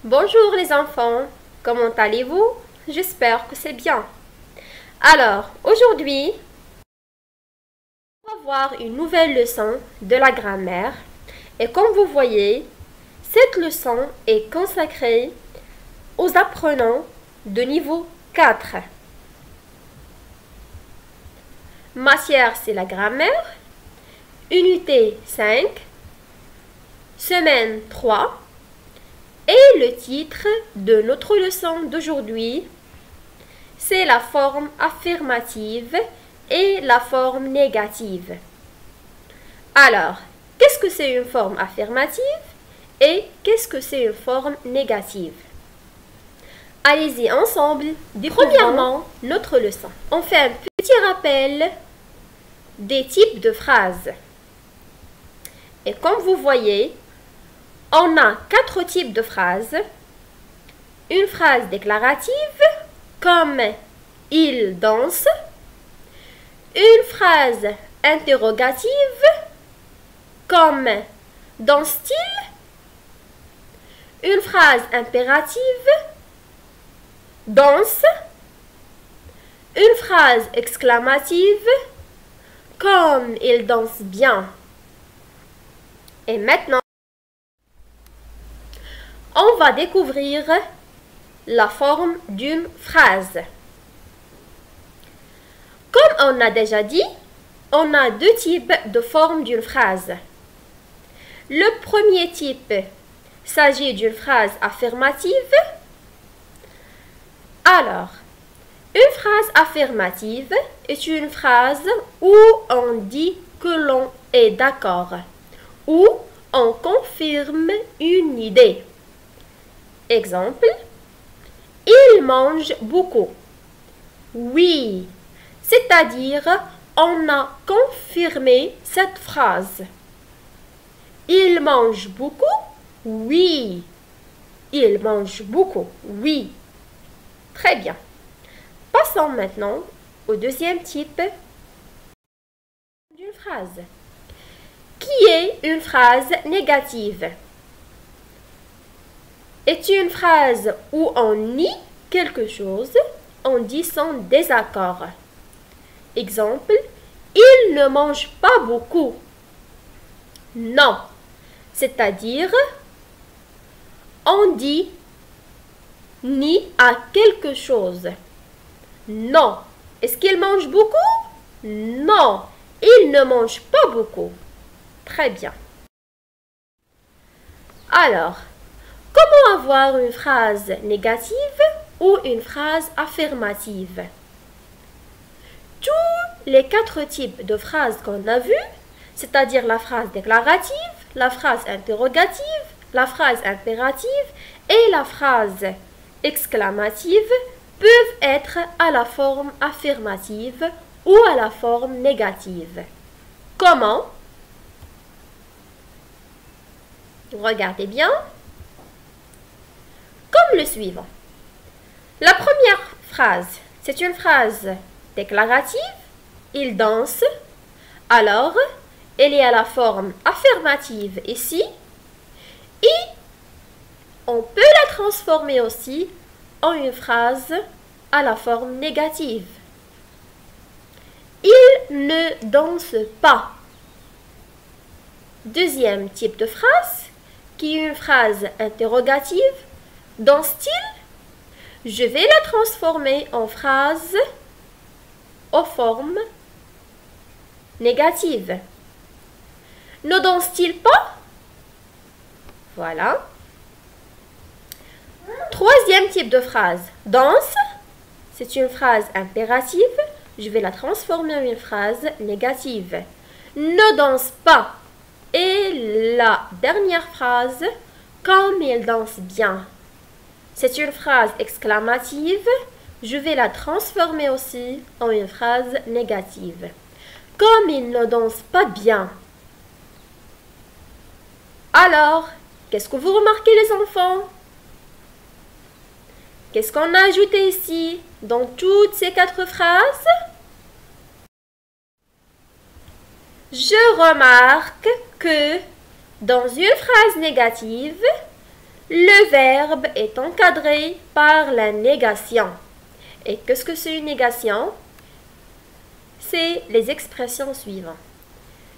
Bonjour les enfants, comment allez-vous? J'espère que c'est bien. Alors, aujourd'hui, on va voir une nouvelle leçon de la grammaire. Et comme vous voyez, cette leçon est consacrée aux apprenants de niveau 4. Matière, c'est la grammaire. Unité 5. Semaine 3. Et le titre de notre leçon d'aujourd'hui, c'est la forme affirmative et la forme négative. Alors, qu'est-ce que c'est une forme affirmative et qu'est-ce que c'est une forme négative? Allez-y ensemble, premièrement, notre leçon. On fait un petit rappel des types de phrases. Et comme vous voyez, on a 4 types de phrases. Une phrase déclarative, comme « il danse ». Une phrase interrogative, comme « danse-t-il ». Une phrase impérative, « danse ». Une phrase exclamative, comme « il danse bien ». Et maintenant, on va découvrir la forme d'une phrase. Comme on a déjà dit, on a 2 types de forme d'une phrase. Le premier type s'agit d'une phrase affirmative. Alors, une phrase affirmative est une phrase où on dit que l'on est d'accord, où on confirme une idée. Exemple, il mange beaucoup. Oui, c'est-à-dire on a confirmé cette phrase. Il mange beaucoup? Oui. Il mange beaucoup. Oui. Très bien. Passons maintenant au deuxième type d'une phrase, qui est une phrase négative. Est une phrase où on nie quelque chose, on dit son désaccord. Exemple, il ne mange pas beaucoup. Non, c'est-à-dire, on dit nie à quelque chose. Non, est-ce qu'il mange beaucoup? Non, il ne mange pas beaucoup. Très bien. Alors, comment avoir une phrase négative ou une phrase affirmative? Tous les 4 types de phrases qu'on a vues, c'est-à-dire la phrase déclarative, la phrase interrogative, la phrase impérative et la phrase exclamative, peuvent être à la forme affirmative ou à la forme négative. Comment? Regardez bien. Comme le suivant. La première phrase, c'est une phrase déclarative. Il danse. Alors, elle est à la forme affirmative ici. Et on peut la transformer aussi en une phrase à la forme négative. Il ne danse pas. Deuxième type de phrase, qui est une phrase interrogative. Danse-t-il? Je vais la transformer en phrase aux formes négatives. Ne danse-t-il pas? Voilà. Troisième type de phrase. Danse. C'est une phrase impérative. Je vais la transformer en une phrase négative. Ne danse pas. Et la dernière phrase, comme il danse bien. C'est une phrase exclamative. Je vais la transformer aussi en une phrase négative. Comme il ne danse pas bien. Alors, qu'est-ce que vous remarquez les enfants? Qu'est-ce qu'on a ajouté ici dans toutes ces 4 phrases? Je remarque que dans une phrase négative, le verbe est encadré par la négation. Et qu'est-ce que c'est une négation? C'est les expressions suivantes.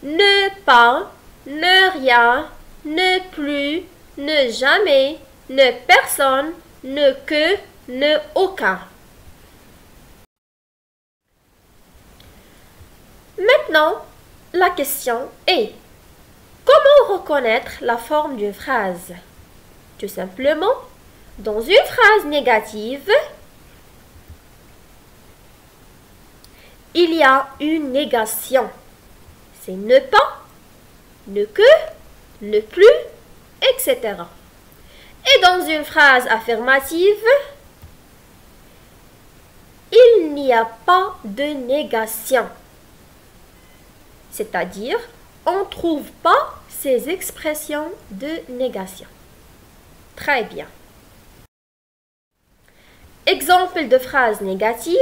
Ne pas, ne rien, ne plus, ne jamais, ne personne, ne que, ne aucun. Maintenant, la question est, comment reconnaître la forme d'une phrase? Tout simplement, dans une phrase négative, il y a une négation. C'est ne pas, ne que, ne plus, etc. Et dans une phrase affirmative, il n'y a pas de négation. C'est-à-dire, on ne trouve pas ces expressions de négation. Très bien. Exemple de phrase négative.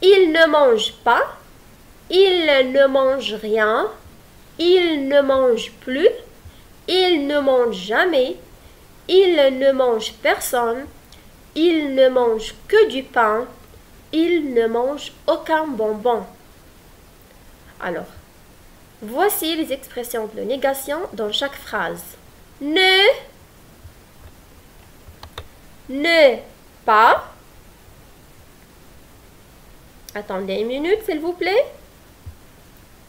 Il ne mange pas, il ne mange rien, il ne mange plus, il ne mange jamais, il ne mange personne, il ne mange que du pain, il ne mange aucun bonbon. Alors, voici les expressions de négation dans chaque phrase. Ne pas. Attendez une minute, s'il vous plaît.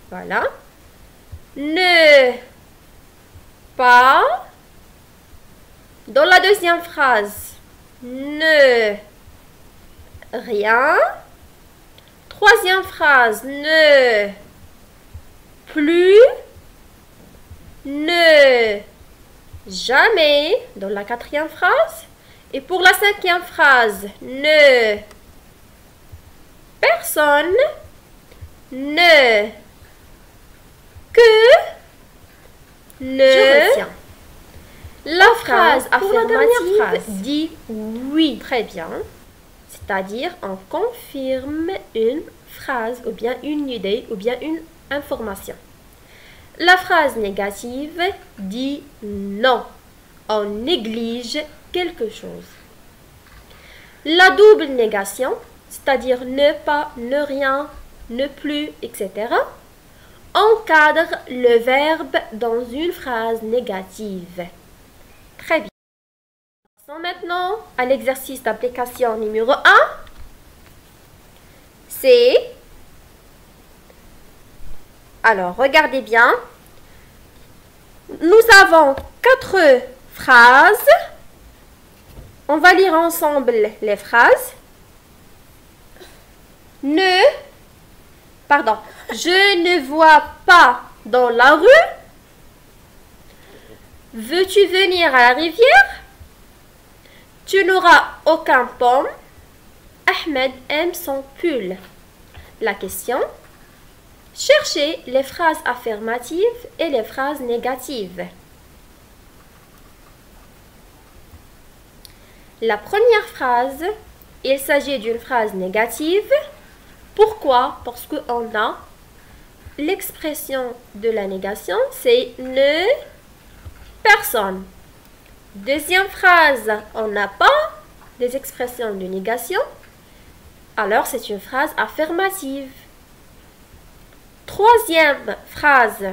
Voilà. Ne pas. Dans la deuxième phrase, ne rien. Troisième phrase, ne plus, ne jamais, dans la quatrième phrase. Et pour la cinquième phrase, ne personne, ne que, ne. Je retiens. La phrase affirmative dit oui. Très bien. C'est-à-dire, on confirme une phrase, ou bien une idée, ou bien une information. La phrase négative dit non. On néglige quelque chose. La double négation, c'est-à-dire ne pas, ne rien, ne plus, etc., encadre le verbe dans une phrase négative. Très bien. Passons maintenant à l'exercice d'application numéro 1. C'est... Alors, regardez bien. Nous avons 4 phrases. On va lire ensemble les phrases. Je ne vois pas dans la rue. Veux-tu venir à la rivière? Tu n'auras aucun pomme. Ahmed aime son pull. La question: cherchez les phrases affirmatives et les phrases négatives. La première phrase, il s'agit d'une phrase négative. Pourquoi? Parce qu'on a l'expression de la négation, c'est ne personne. Deuxième phrase, on n'a pas des expressions de négation. Alors, c'est une phrase affirmative. Troisième phrase,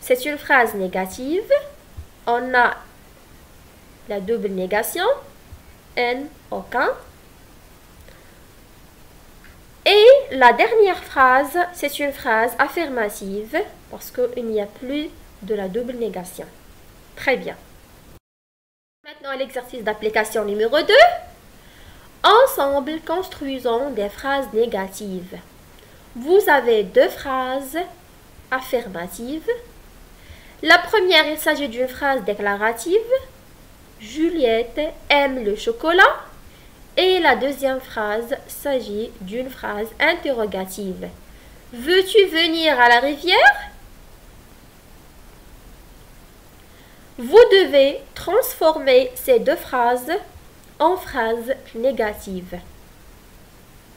c'est une phrase négative. On a la double négation, n, aucun. Et la dernière phrase, c'est une phrase affirmative parce qu'il n'y a plus de la double négation. Très bien. Maintenant, l'exercice d'application numéro 2. Ensemble, construisons des phrases négatives. Vous avez 2 phrases affirmatives. La première, il s'agit d'une phrase déclarative. Juliette aime le chocolat. Et la deuxième phrase s'agit d'une phrase interrogative. Veux-tu venir à la rivière? Vous devez transformer ces 2 phrases en phrases négatives.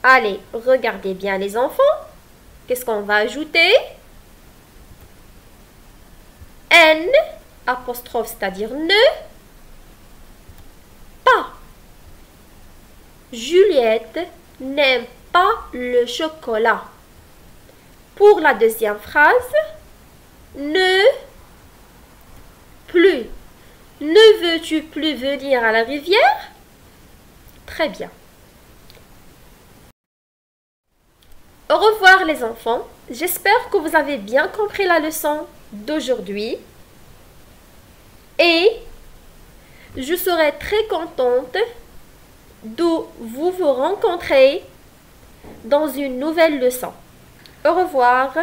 Allez, regardez bien les enfants. Qu'est-ce qu'on va ajouter? N apostrophe, c'est-à-dire ne pas. Juliette n'aime pas le chocolat. Pour la deuxième phrase, ne plus. Ne veux-tu plus venir à la rivière? Très bien. Au revoir les enfants. J'espère que vous avez bien compris la leçon d'aujourd'hui. Et je serai très contente de vous rencontrer dans une nouvelle leçon. Au revoir.